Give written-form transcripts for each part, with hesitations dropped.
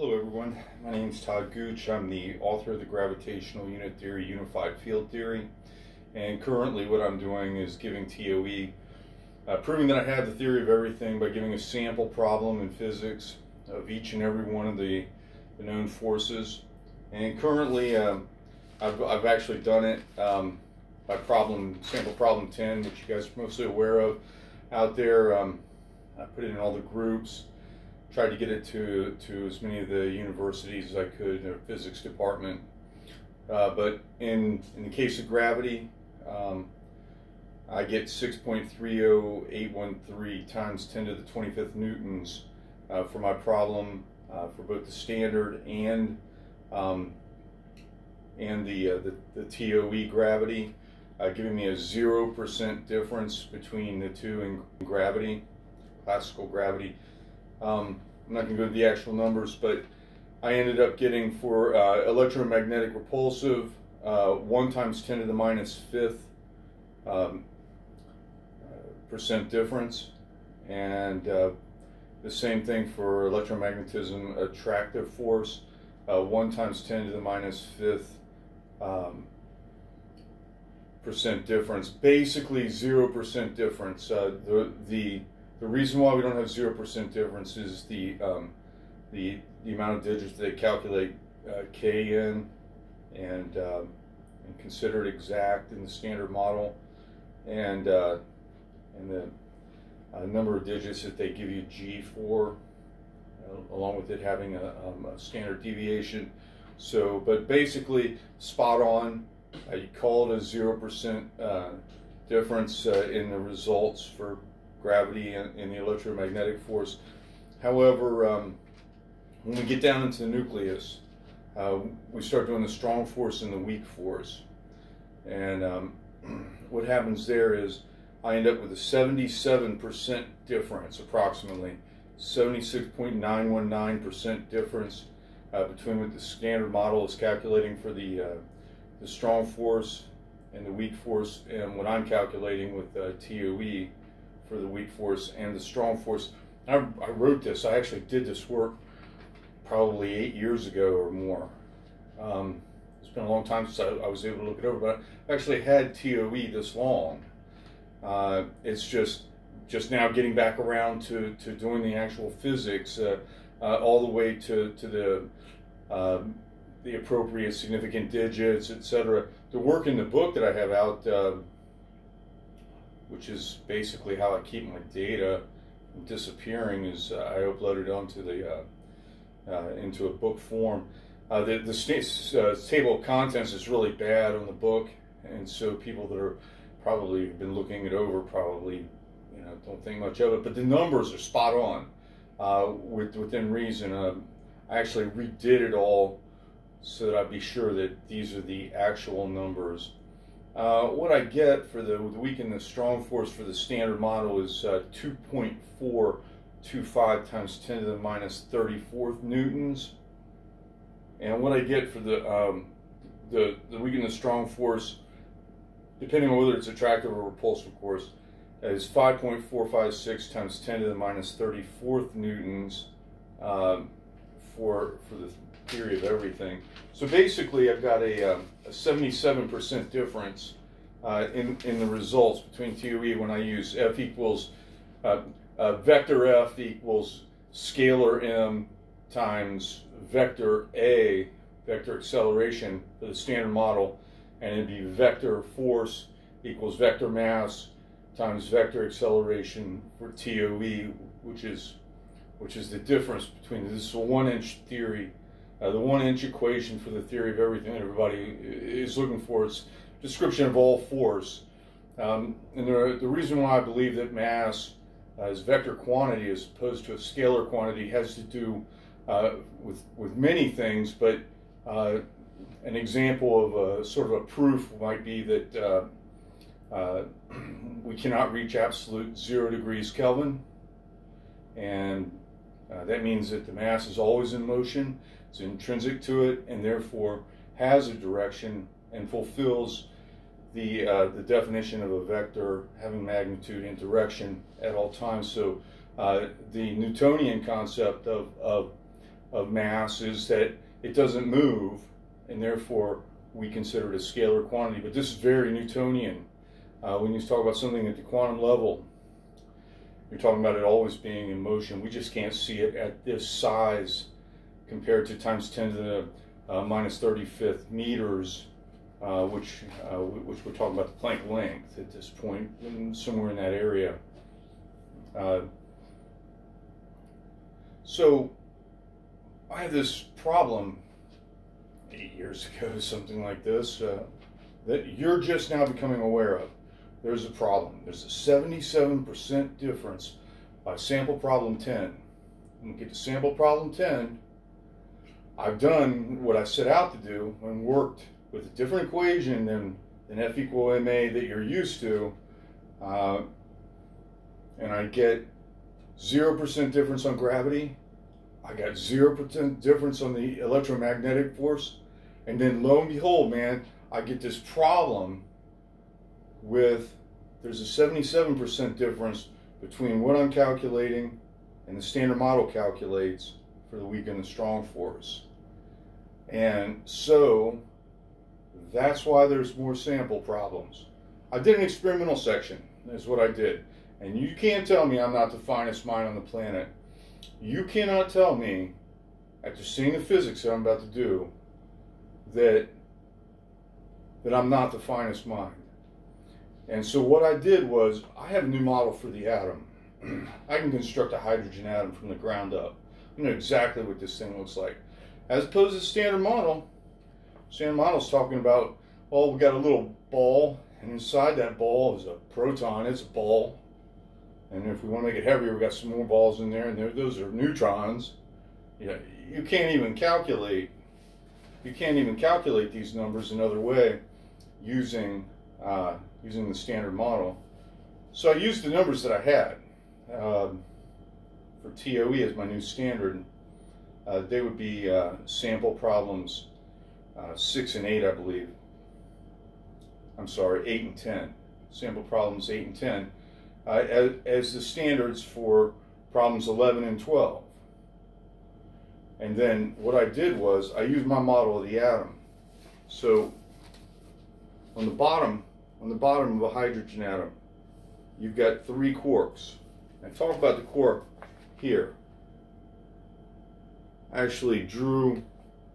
Hello everyone, my name is Todd Gooch. I'm the author of the Gravitational Unit Theory, Unified Field Theory, and currently what I'm doing is giving TOE, proving that I have the theory of everything by giving a sample problem in physics of each and every one of the known forces. And currently I've actually done it by sample problem 10, which you guys are mostly aware of out there. I put it in all the groups. Tried to get it to as many of the universities as I could in their physics department. But in the case of gravity, I get 6.30813 times 10 to the 25th newtons for my problem for both the standard and the TOE gravity, giving me a 0% difference between the two in gravity, classical gravity. I'm not going to go to the actual numbers, but I ended up getting for electromagnetic repulsive 1 times 10 to the minus 5th percent difference, and the same thing for electromagnetism attractive force, 1 times 10 to the minus 5th percent difference. Basically 0% difference. The reason why we don't have 0% difference is the amount of digits they calculate k in and consider it exact in the standard model, and the number of digits that they give you g for, along with it having a standard deviation. So, but basically spot on. You call it a 0% difference in the results for gravity and the electromagnetic force. However, when we get down into the nucleus, we start doing the strong force and the weak force. And what happens there is I end up with a 77% difference, approximately 76.919% difference between what the standard model is calculating for the strong force and the weak force, and what I'm calculating with TOE for the weak force and the strong force. I wrote this, I actually did this work probably 8 years ago or more. It's been a long time since I was able to look it over, but I actually had TOE this long. It's just now getting back around to doing the actual physics, all the way to the appropriate significant digits, etc. The work in the book that I have out, which is basically how I keep my data from disappearing, is I uploaded onto the into a book form. The table of contents is really bad on the book, and so people that are probably been looking it over probably don't think much of it. But the numbers are spot on, within reason. I actually redid it all so that I'd be sure that these are the actual numbers. What I get for the weak and the strong force for the standard model is 2.425 times 10 to the minus 34th newtons. And what I get for the weak and the strong force, depending on whether it's attractive or repulsive, of course, is 5.456 times 10 to the minus 34th newtons for the theory of everything. So basically I've got a 77% difference in the results between TOE when I use F equals vector F equals scalar m times vector A, vector acceleration for the standard model, and it'd be vector force equals vector mass times vector acceleration for TOE, which is the difference between this is a 1-inch theory. The 1-inch equation for the theory of everything that everybody is looking for. It's description of all force. And the reason why I believe that mass is vector quantity as opposed to a scalar quantity has to do with many things, but an example of sort of a proof might be that we cannot reach absolute 0 degrees Kelvin, and that means that the mass is always in motion. It's intrinsic to it, and therefore has a direction and fulfills the definition of a vector having magnitude and direction at all times. So the Newtonian concept of of mass is that it doesn't move, and therefore we consider it a scalar quantity. But this is very Newtonian. When you talk about something at the quantum level, you're talking about it always being in motion. We just can't see it at this size compared to times 10 to the minus 35th meters, which we're talking about the Planck length at this point, somewhere in that area. So I had this problem 8 years ago, something like this, that you're just now becoming aware of. There's a problem. There's a 77% difference by sample problem 10. When we get to sample problem 10, I've done what I set out to do and worked with a different equation than F equal ma that you're used to, and I get 0% difference on gravity. I got 0% difference on the electromagnetic force, and then lo and behold, man, I get this problem with there's a 77% difference between what I'm calculating and the standard model calculates for the weak and the strong force. And so that's why there's more sample problems. I did an experimental section, is what I did. And you can't tell me I'm not the finest mind on the planet. You cannot tell me, after seeing the physics that I'm about to do, that I'm not the finest mind. And so what I did was, I have a new model for the atom. I can construct a hydrogen atom from the ground up. I know exactly what this thing looks like. As opposed to standard model. Standard model is talking about, well, we got a little ball, and inside that ball is a proton. It's a ball. And if we want to make it heavier, we got some more balls in there, and those are neutrons. Yeah, you can't even calculate. You can't even calculate these numbers another way using the standard model. So I used the numbers that I had for TOE as my new standard. They would be sample problems 6 and 8, I believe. I'm sorry, 8 and 10. Sample problems 8 and 10 as the standards for problems 11 and 12. And then what I did was I used my model of the atom. So on the bottom of a hydrogen atom, you've got 3 quarks. I talk about the quark here. I actually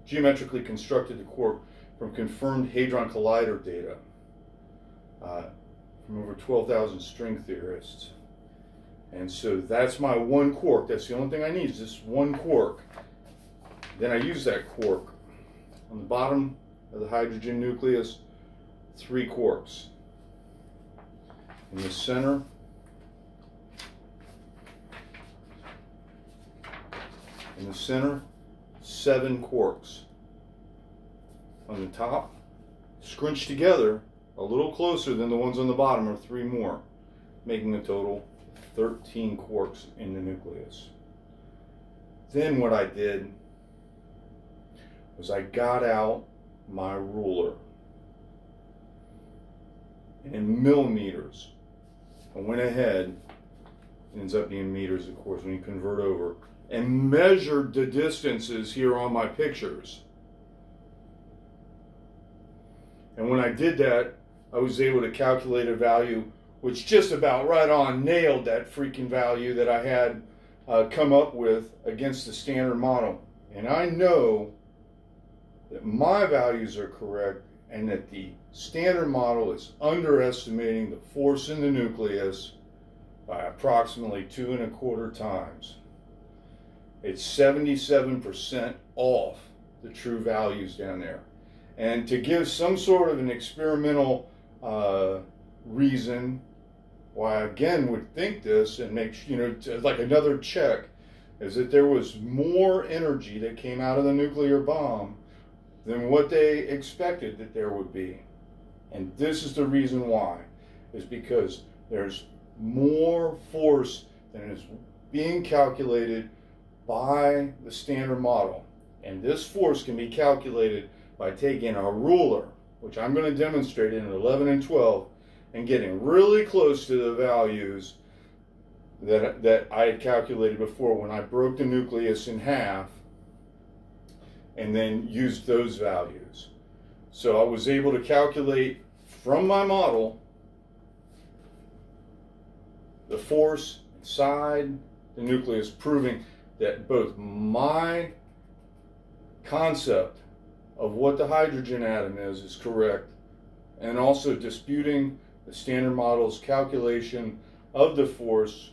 geometrically constructed the quark from confirmed Hadron Collider data from over 12,000 string theorists. And so that's my one quark. That's the only thing I need is this one quark. Then I use that quark. On the bottom of the hydrogen nucleus, 3 quarks. In the center, in the center, 7 quarks. On the top, scrunched together, a little closer than the ones on the bottom, are 3 more, making a total 13 quarks in the nucleus. Then what I did was I got out my ruler. In millimeters, I went ahead, it ends up being meters of course when you convert over, and measured the distances here on my pictures. And when I did that, I was able to calculate a value which just about right on nailed that freaking value that I had come up with against the standard model. And I know that my values are correct and that the standard model is underestimating the force in the nucleus by approximately 2¼ times. It's 77% off the true values down there. And to give some sort of an experimental reason why I again would think this and make, like another check, is that there was more energy that came out of the nuclear bomb than what they expected that there would be. And this is the reason why, is because there's more force than is being calculated by the standard model. And this force can be calculated by taking a ruler, which I'm going to demonstrate in 11 and 12, and getting really close to the values that I had calculated before when I broke the nucleus in half and then used those values. So I was able to calculate from my model the force inside the nucleus, proving that both my concept of what the hydrogen atom is correct, and also disputing the Standard Model's calculation of the force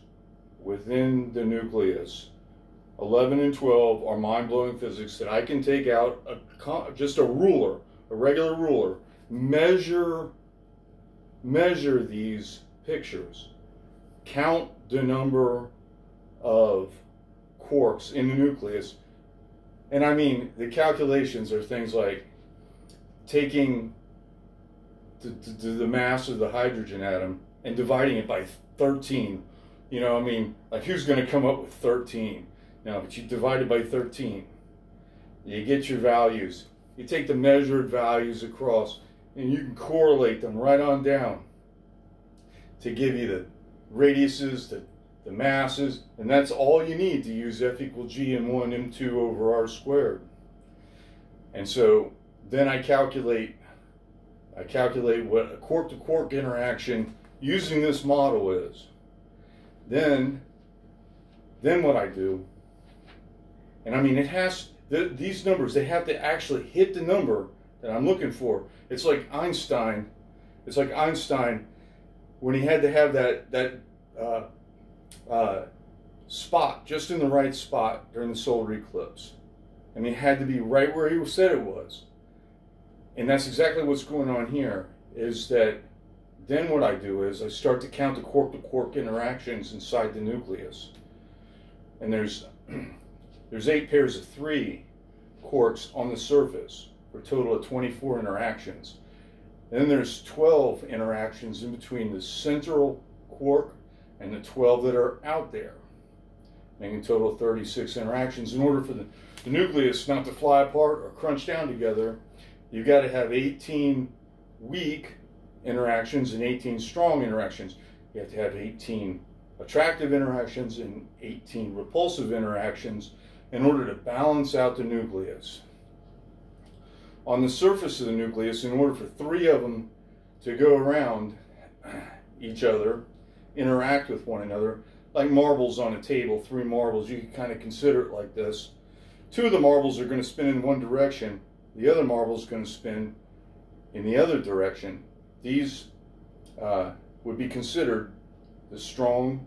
within the nucleus. 11 and 12 are mind-blowing physics that I can take out just a ruler, a regular ruler, measure these pictures, count the number of quarks in the nucleus. And I mean, the calculations are things like taking the mass of the hydrogen atom and dividing it by 13. You know, I mean, like, who's going to come up with 13? No, but you divide it by 13. You get your values. You take the measured values across, and you can correlate them right on down to give you the radiuses, the masses, and that's all you need to use F equals G in 1 M2 over R squared. And so then I calculate what a quark-to-quark interaction using this model is. Then what I do, and I mean, it has, these numbers, they have to actually hit the number that I'm looking for. It's like Einstein when he had to have that spot just in the right spot during the solar eclipse. I mean, it had to be right where he said it was. And that's exactly what's going on here, is that then what I do is I start to count the quark-to-quark interactions inside the nucleus. And there's 8 pairs of 3 quarks on the surface for a total of 24 interactions. And then there's 12 interactions in between the central quark and the 12 that are out there, making a total of 36 interactions. In order for the nucleus not to fly apart or crunch down together, you've got to have 18 weak interactions and 18 strong interactions. You have to have 18 attractive interactions and 18 repulsive interactions in order to balance out the nucleus. On the surface of the nucleus, in order for 3 of them to go around each other, interact with one another, like marbles on a table, 3 marbles, you can kind of consider it like this. 2 of the marbles are going to spin in one direction, the other marble is going to spin in the other direction. These would be considered the strong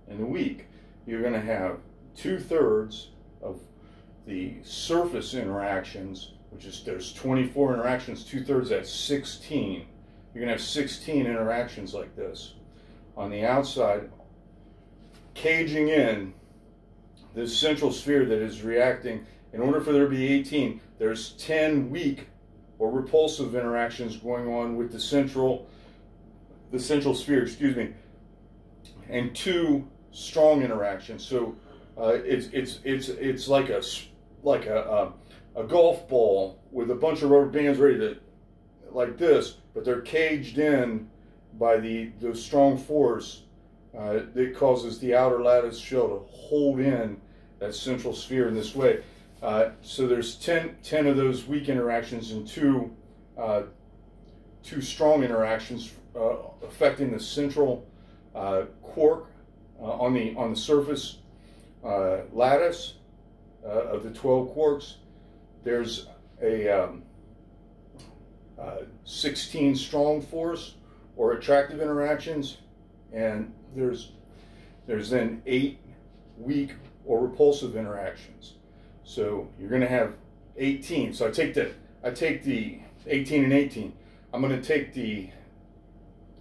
and the weak. You're going to have 2/3 of the surface interactions, which is, there's 24 interactions, 2/3, that's 16. You're going to have 16 interactions like this. On the outside, caging in this central sphere that is reacting, in order for there to be 18, there's 10 weak or repulsive interactions going on with the central sphere, excuse me, and 2 strong interactions. So it's like a golf ball with a bunch of rubber bands ready to, like this, but they're caged in by the strong force that causes the outer lattice shell to hold in that central sphere in this way. So there's 10 of those weak interactions and 2 strong interactions affecting the central quark on the surface lattice of the 12 quarks. There's a 16 strong force or attractive interactions, and there's then 8 weak or repulsive interactions. So you're going to have 18. So I take the 18 and 18. I'm going to take the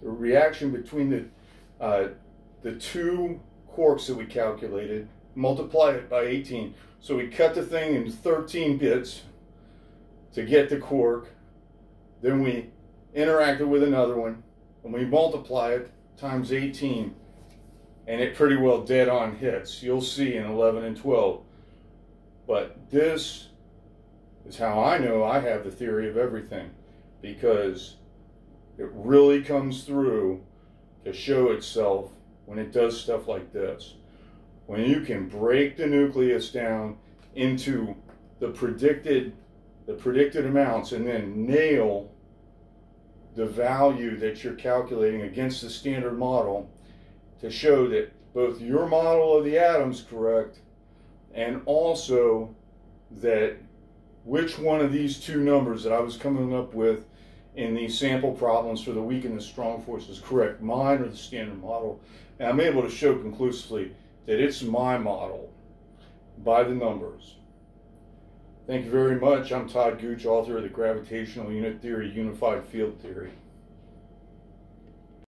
reaction between the 2 quarks that we calculated, multiply it by 18. So we cut the thing into 13 bits to get the quark. Then we interact it with another one, and we multiply it times 18, and it pretty well dead on hits. You'll see in 11 and 12. But this is how I know I have the theory of everything, because it really comes through to show itself when it does stuff like this. When you can break the nucleus down into the predicted amounts and then nail the value that you're calculating against the standard model to show that both your model of the atom's correct and also that which one of these two numbers that I was coming up with in these sample problems for the weak and the strong force is correct, mine or the standard model. And I'm able to show conclusively that it's my model by the numbers. Thank you very much. I'm Todd Gooch, author of the Gravitational Unit Theory, Unified Field Theory.